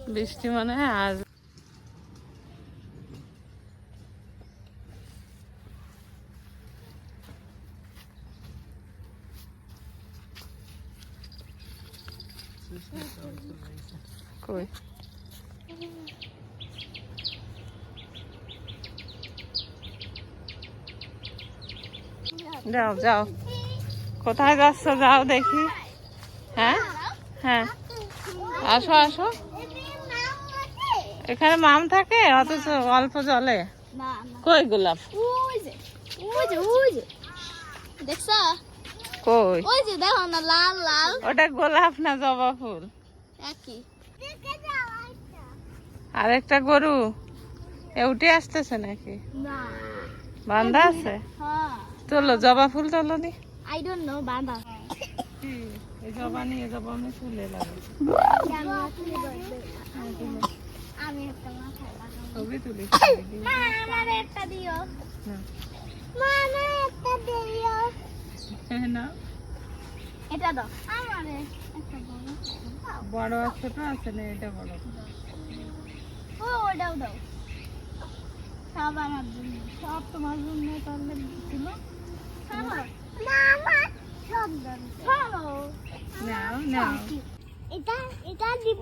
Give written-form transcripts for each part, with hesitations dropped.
বৃষ্টি মনে হয় আজ কই যাও যাও কোথায় যাচ্ছ যাও দেখি হ্যাঁ হ্যাঁ আসো আসো এখানে মাম থাকে অথচ অল্প জলে কই গোলাপ কই ওই যে দেখো না লাল লাল ওটা গোলাপ না জবা ফুল একই আর একটা গরু উঠে আসতেছে নাকি না বান্ধা আছে হ্যাঁ চলো জবা ফুল চলো দি আই ডোন্ট নো বাঁধা এই জবা নিয়ে জবা আমি ফুলে লাগে আমি একটা মাথায় লাগাবো ছবি তুলি মা আমারে একটা দিও মা আমারে একটা দিও না এটা দাও আমারে একটা বড় আর ছোট আছে না এটা বড় ও ওটাও দাও সব আমার জন্য সব তোমার জন্য তাহলে ছিল মামা সব দাও নাও নাও এটা এটা দিব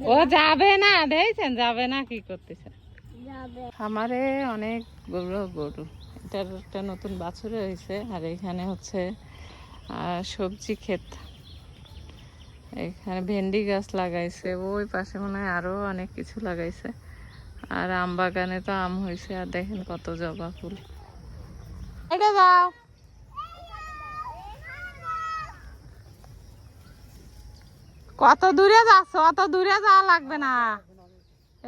ও যাবে না দেখছেন যাবে না কি করতেছে যাবে আমারে অনেক গরু গরু এটার একটা নতুন বাছুর হয়েছে আর এখানে হচ্ছে সবজি ক্ষেত এখানে ভেন্ডি গাছ লাগাইছে ওই পাশে মনে হয় আরো অনেক কিছু লাগাইছে আর আম বাগানে তো আম হয়েছে আর দেখেন কত জবা ফুল এটা যাও কত দূরে যাচ্ছে অত দূরে যাওয়া লাগবে না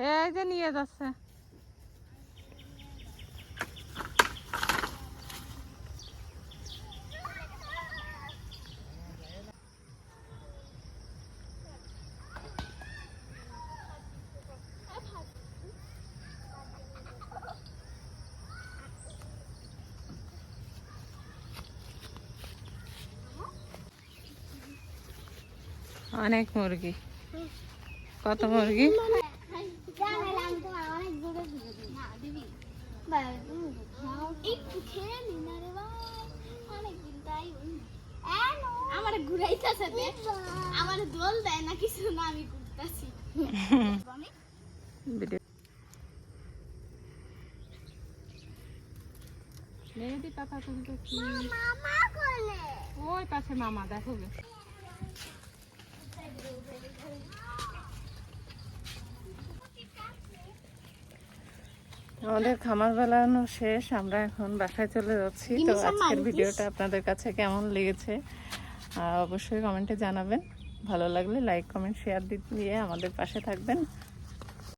এই যে নিয়ে যাচ্ছে অনেক মুরগি কত মুরগি আমার ঘুরাইতেছে আমার দোল দেয় না কিছু না আমি ঘুরতেছি মেহেদি পাতা তুলতে ওই পাশে মামা দেখো গে আমাদের খামার বেলানো শেষ আমরা এখন বাসায় চলে যাচ্ছি তো আজকের ভিডিওটা আপনাদের কাছে কেমন লেগেছে অবশ্যই কমেন্টে জানাবেন ভালো লাগলে লাইক কমেন্ট শেয়ার দিয়ে আমাদের পাশে থাকবেন